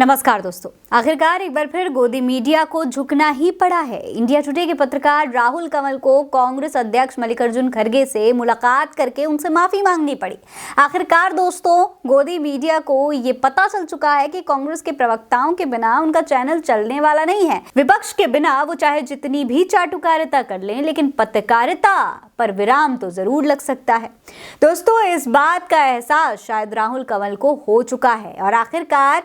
नमस्कार दोस्तों, आखिरकार एक बार फिर गोदी मीडिया को झुकना ही पड़ा है। इंडिया टुडे के पत्रकार राहुल कंवल को कांग्रेस अध्यक्ष मल्लिकार्जुन खड़गे से मुलाकात करके उनसे माफी मांगनी पड़ी। आखिरकार दोस्तों, गोदी मीडिया को ये पता चल चुका है कि कांग्रेस के प्रवक्ताओं के बिना उनका चैनल चलने वाला नहीं है। विपक्ष के बिना वो चाहे जितनी भी चाटुकारिता कर लें, लेकिन पत्रकारिता पर विराम तो जरूर लग सकता है। दोस्तों, इस बात का एहसास शायद राहुल कंवल को हो चुका है और आखिरकार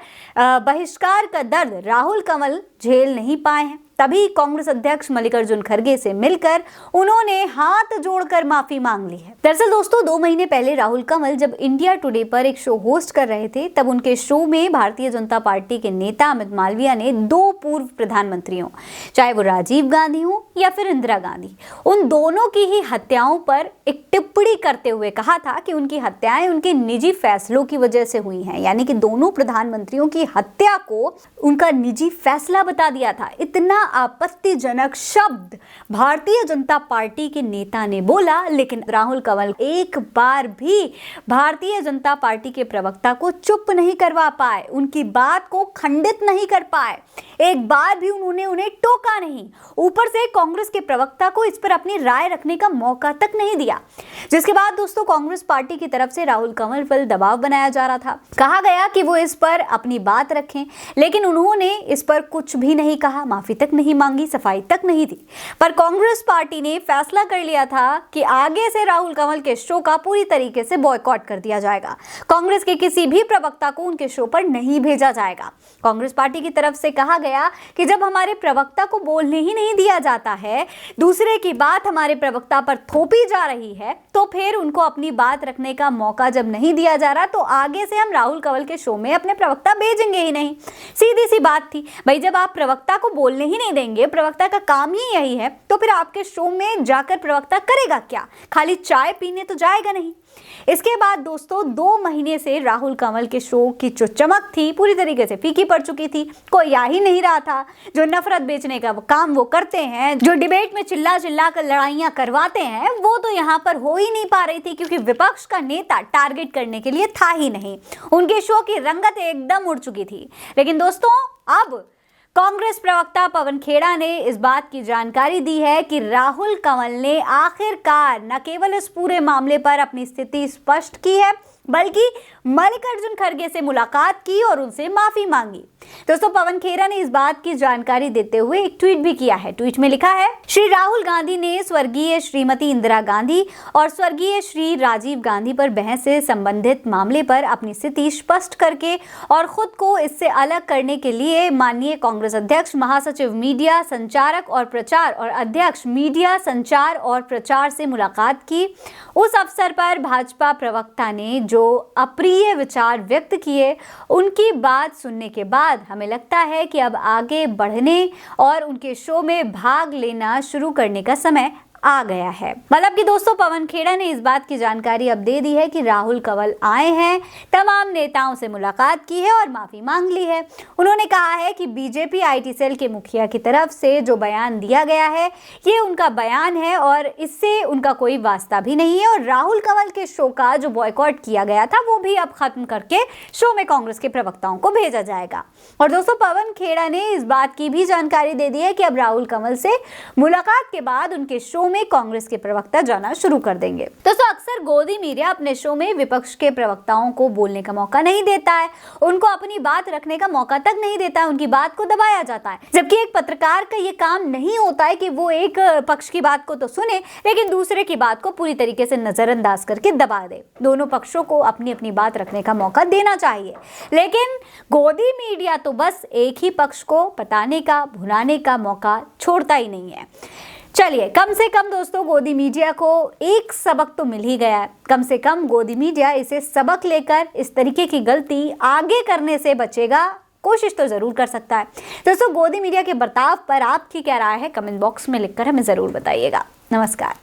बहिष्कार का दर्द राहुल कंवल झेल नहीं पाए हैं। तभी कांग्रेस अध्यक्ष मल्लिकार्जुन खड़गे से मिलकर उन्होंने हाथ जोड़कर माफी मांग ली है। दरअसल दोस्तों, 2 महीने पहले राहुल कंवल जब इंडिया टुडे पर एक शो होस्ट कर रहे थे, तब उनके शो में भारतीय जनता पार्टी के नेता अमित मालवीय ने 2 पूर्व प्रधानमंत्रियों, चाहे वो राजीव गांधी हो या फिर इंदिरा गांधी, उन दोनों की ही हत्याओं पर एक टिप्पणी करते हुए कहा था कि उनकी हत्याएं उनके निजी फैसलों की वजह से हुई हैं। यानी कि दोनों प्रधानमंत्रियों की हत्या को उनका निजी फैसला बता दिया था। इतना आपत्तिजनक शब्द भारतीय जनता पार्टी के नेता ने बोला, लेकिन राहुल कंवल एक बार भी भारतीय जनता पार्टी के प्रवक्ता को चुप नहीं करवा पाए, उनकी बात को खंडित नहीं कर पाए, एक बार भी उन्होंने उन्हें टोका नहीं। ऊपर से कांग्रेस के प्रवक्ता को इस पर अपनी राय रखने का मौका तक नहीं दिया, जिसके बाद दोस्तों कांग्रेस पार्टी की तरफ से राहुल कंवल पर दबाव बनाया जा रहा था। कहा गया कि वो इस पर अपनी बात रखें, लेकिन उन्होंने इस पर कुछ भी नहीं कहा, माफी तक नहीं मांगी, सफाई तक नहीं दी। पर कांग्रेस पार्टी ने फैसला कर लिया था कि आगे से राहुल कंवल के शो का पूरी तरीके से बॉयकॉट कर दिया जाएगा। कांग्रेस के किसी भी प्रवक्ता को उनके शो पर नहीं भेजा जाएगा। कांग्रेस पार्टी की तरफ से कहा गया कि जब हमारे प्रवक्ता को बोलने ही नहीं दिया जाता है, दूसरे की बात हमारे प्रवक्ता पर थोपी जा रही है, तो फिर उनको अपनी बात रखने का मौका जब नहीं दिया जा रहा, तो आगे से हम राहुल कंवल के शो में अपने प्रवक्ता भेजेंगे ही नहीं। सीधी सी बात थी भाई, जब आप प्रवक्ता को बोलने ही नहीं देंगे, प्रवक्ता का काम ही यही है, तो फिर आपके शो में जाकर प्रवक्ता करेगा क्या? खाली चाय पीने तो जाएगा नहीं। इसके बाद दोस्तों 2 महीने से राहुल कंवल के शो की जो चमक थी पूरी तरीके से फीकी पड़ चुकी थी। कोई आ ही नहीं रहा था। जो नफरत बेचने का काम वो करते हैं, जो डिबेट में चिल्ला चिल्ला कर लड़ाइयां करवाते हैं, वो तो यहाँ पर हो ही नहीं पा रही थी, क्योंकि विपक्ष का नेता टारगेट करने के लिए था ही नहीं। उनके शो की रंगत एकदम उड़ चुकी थी। लेकिन दोस्तों, अब कांग्रेस प्रवक्ता पवन खेड़ा ने इस बात की जानकारी दी है कि राहुल कंवल ने आखिरकार न केवल इस पूरे मामले पर अपनी स्थिति स्पष्ट की है, बल्कि मल्लिकार्जुन खड़गे से मुलाकात की और उनसे माफी मांगी। दोस्तों, पवन खेड़ा ने इस बात की जानकारी देते हुए एक ट्वीट भी किया है। ट्वीट में लिखा है, श्री राहुल गांधी ने स्वर्गीय श्रीमती इंदिरा गांधी और स्वर्गीय श्री राजीव गांधी पर बहस से संबंधित मामले पर अपनी स्थिति स्पष्ट करके और खुद को इससे अलग करने के लिए माननीय कांग्रेस अध्यक्ष, महासचिव मीडिया संचारक और प्रचार और अध्यक्ष मीडिया संचार और प्रचार से मुलाकात की। उस अवसर पर भाजपा प्रवक्ता ने जो अप्रिय विचार व्यक्त किए, उनकी बात सुनने के बाद हमें लगता है कि अब आगे बढ़ने और उनके शो में भाग लेना शुरू करने का समय आ गया है। मतलब कि दोस्तों, पवन खेड़ा ने इस बात की जानकारी अब दे दी है कि राहुल कंवल आए हैं, तमाम नेताओं से मुलाकात की है और माफी मांग ली है। उन्होंने कहा है कि बीजेपी आईटी सेल के मुखिया की तरफ से जो बयान दिया गया है, ये उनका बयान है और इससे उनका कोई वास्ता भी नहीं है, और राहुल कंवल के शो का जो बॉयकॉट किया गया था, वो भी अब खत्म करके शो में कांग्रेस के प्रवक्ताओं को भेजा जाएगा। और दोस्तों, पवन खेड़ा ने इस बात की भी जानकारी दे दी है कि अब राहुल कंवल से मुलाकात के बाद उनके शो में कांग्रेस के प्रवक्ता जाना शुरू कर देंगे। दोस्तों, अक्सर गोदी मीडिया अपने शो में विपक्ष के प्रवक्ताओं को बोलने का मौका नहीं देता है, उनको अपनी बात रखने का मौका तक नहीं देता है, उनकी बात को दबाया जाता है। जबकि एक पत्रकार का ये काम नहीं होता है कि वो एक पक्ष की बात को तो सुने, लेकिन दूसरे की बात को पूरी तरीके से नजरअंदाज करके दबा दे। दोनों पक्षों को अपनी अपनी बात रखने का मौका देना चाहिए, लेकिन गोदी मीडिया तो बस एक ही पक्ष को बताने का, भुनाने का मौका छोड़ता ही नहीं है। चलिए, कम से कम दोस्तों गोदी मीडिया को एक सबक तो मिल ही गया है। कम से कम गोदी मीडिया इसे सबक लेकर इस तरीके की गलती आगे करने से बचेगा, कोशिश तो जरूर कर सकता है। दोस्तों, गोदी मीडिया के बर्ताव पर आपकी क्या राय है, कमेंट बॉक्स में लिखकर हमें जरूर बताइएगा। नमस्कार।